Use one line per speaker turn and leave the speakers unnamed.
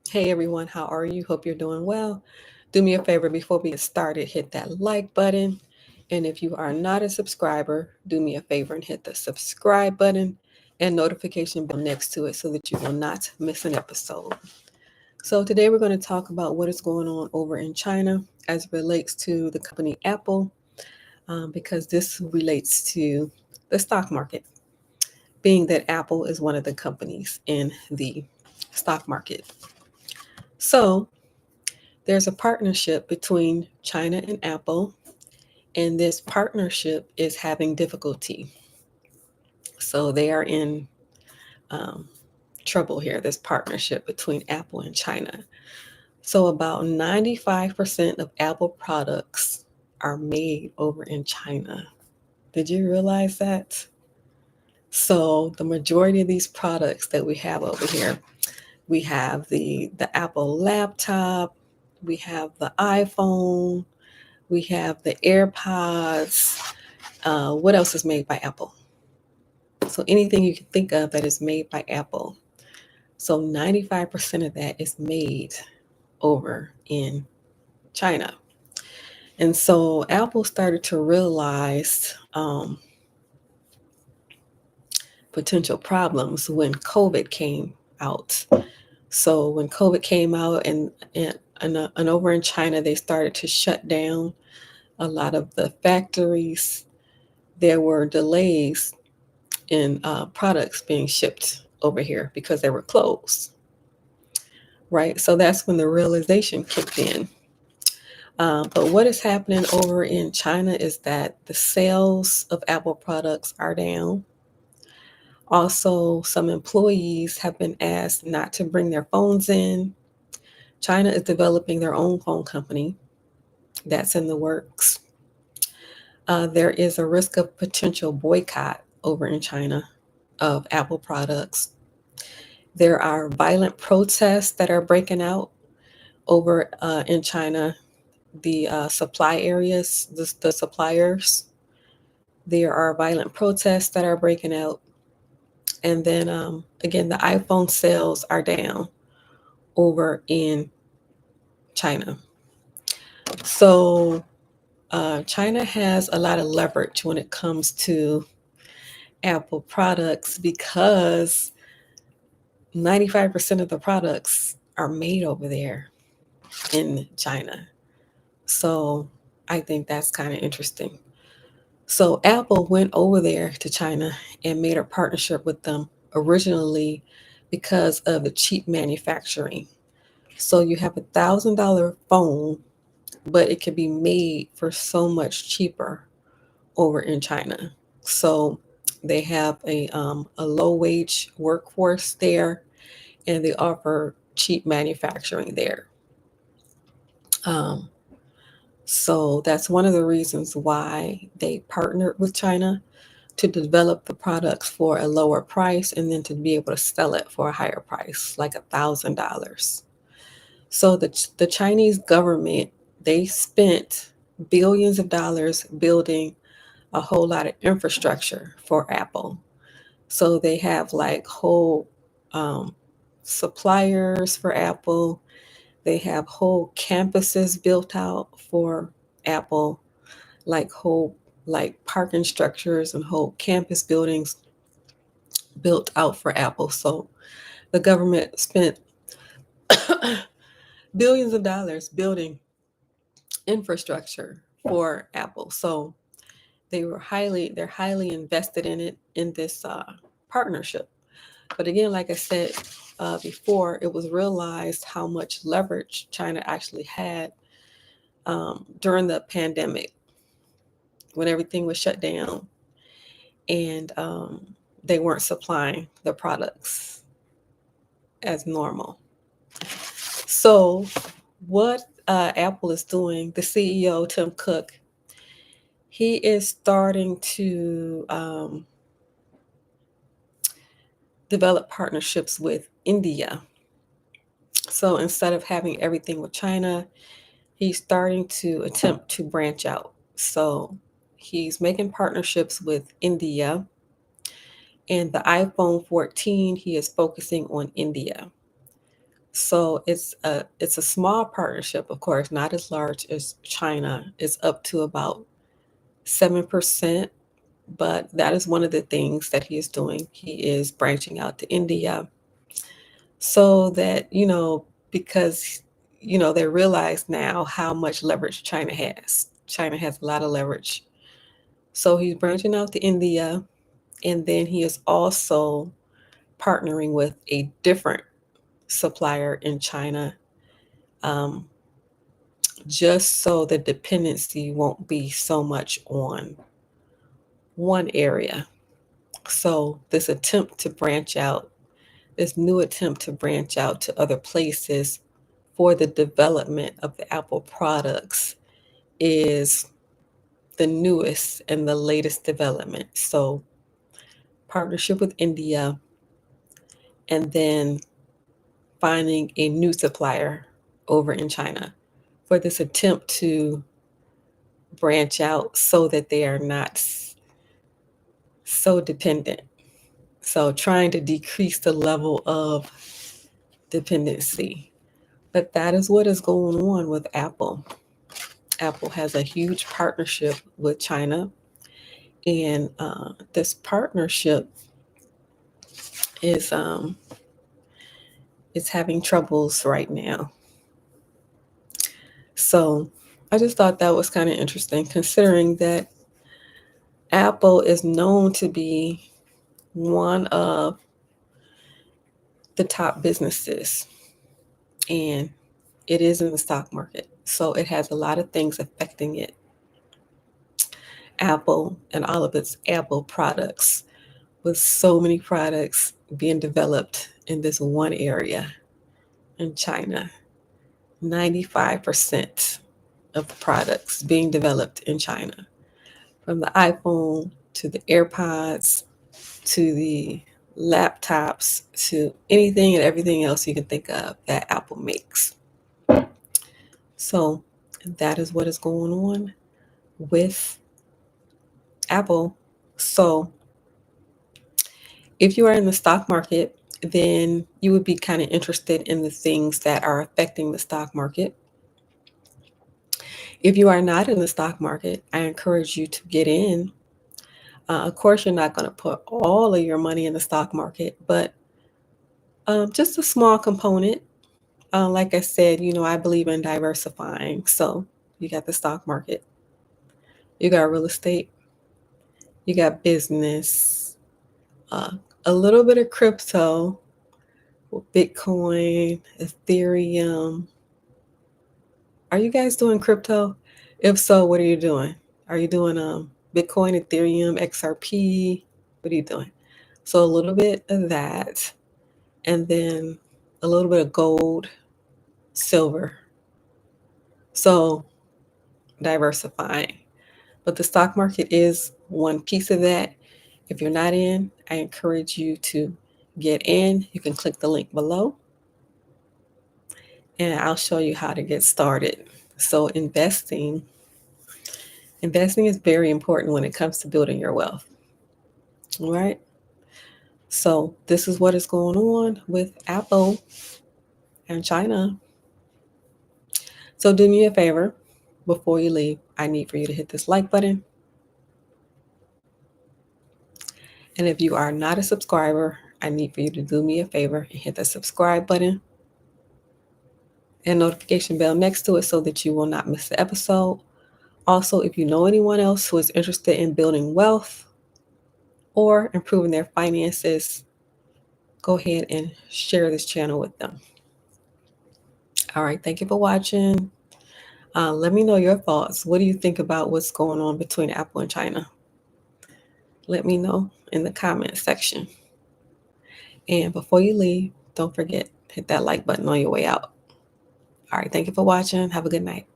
Hey everyone, how are you? Hope you're doing well. Do me a favor before we get started, hit that like button. And if you are not a subscriber, do me a favor and hit the subscribe button and notification bell next to it so that you will not miss an episode. So, today we're going to talk about what is going on over in China as it relates to the company Apple, because this relates to the stock market, being that Apple is one of the companies in the stock market. So, there's a partnership between China and Apple, and this partnership is having difficulty. So they are in um, trouble here, this partnership between Apple and China. So about 95% of Apple products are made over in China. Did you realize that? So the majority of these products that we have over here, we have the Apple laptop, we have the iPhone, we have the AirPods. What else is made by Apple? So anything you can think of that is made by Apple. So 95% of that is made over in China. And so Apple started to realize potential problems when COVID came out. So when COVID came out and over in China, they started to shut down a lot of the factories. There were delays in products being shipped over here because they were closed, right? So that's when the realization kicked in. But what is happening over in China is that the sales of Apple products are down. Also, some employees have been asked not to bring their phones in. China is developing their own phone company that's in the works. There is a risk of potential boycott over in China of Apple products. There are violent protests that are breaking out over in China, the supply areas, the suppliers. There are violent protests that are breaking out. And then again, the iPhone sales are down over in China. So China has a lot of leverage when it comes to Apple products because 95% of the products are made over there in China. So I think that's kind of interesting. So Apple went over there to China and made a partnership with them originally because of the cheap manufacturing. So you have $1,000 phone, but it can be made for so much cheaper over in China. So they have a low wage workforce there, and they offer cheap manufacturing there. Um, so that's one of the reasons why they partnered with China to develop the products for a lower price and then to be able to sell it for a higher price, like $1,000. So the Chinese government, they spent billions of dollars building a whole lot of infrastructure for Apple. So they have like whole um, suppliers for Apple. They have whole campuses built out for Apple, like whole like parking structures and whole campus buildings built out for Apple. So the government spent billions of dollars building infrastructure for Apple. So they're highly invested in it in this partnership. But again, like I said before, it was realized how much leverage China actually had during the pandemic when everything was shut down and they weren't supplying the products as normal. So, what Apple is doing, the CEO, Tim Cook, he is starting to develop partnerships with India. So, instead of having everything with China, he's starting to attempt to branch out. So, he's making partnerships with India. And the iPhone 14, he is focusing on India. So it's a small partnership, of course, not as large as China. It's up to about 7%, but that is one of the things that he is doing. He is branching out to India so that, because they realize now how much leverage China has. China has a lot of leverage. So he's branching out to India, and then he is also partnering with a different supplier in China, um, just so the dependency won't be so much on one area. So this new attempt to branch out to other places for the development of the Apple products is the newest and the latest development. So partnership with India, and then finding a new supplier over in China for this attempt to branch out so that they are not so dependent. So trying to decrease the level of dependency. But that is what is going on with Apple. Apple has a huge partnership with China, and this partnership is is having troubles right now. So I just thought that was kind of interesting, considering that Apple is known to be one of the top businesses, and it is in the stock market. So it has a lot of things affecting it. Apple and all of its Apple products, with so many products being developed in this one area in China. 95% of the products being developed in China, from the iPhone to the AirPods to the laptops to anything and everything else you can think of that Apple makes. So that is what is going on with Apple. So if you are in the stock market, then you would be kind of interested in the things that are affecting the stock market. If you are not in the stock market, I encourage you to get in. Of course, you're not going to put all of your money in the stock market, but just a small component. Like I said, I believe in diversifying. So you got the stock market, you got real estate, you got business, uh, a little bit of crypto, Bitcoin, Ethereum. Are you guys doing crypto? If so, what are you doing? Are you doing Bitcoin, Ethereum, XRP? What are you doing? So a little bit of that, and then a little bit of gold, silver. So diversifying. But the stock market is one piece of that. If you're not in, I encourage you to get in. You can click the link below, and I'll show you how to get started. So investing is very important when it comes to building your wealth. All right. So this is what is going on with Apple and China. So do me a favor before you leave. I need for you to hit this like button. And if you are not a subscriber, I need for you to do me a favor and hit the subscribe button and notification bell next to it so that you will not miss the episode. Also, if you know anyone else who is interested in building wealth or improving their finances, go ahead and share this channel with them. All right, thank you for watching. Let me know your thoughts. What do you think about what's going on between Apple and China? Let me know in the comment section. And before you leave, don't forget, hit that like button on your way out. All right, thank you for watching. Have a good night.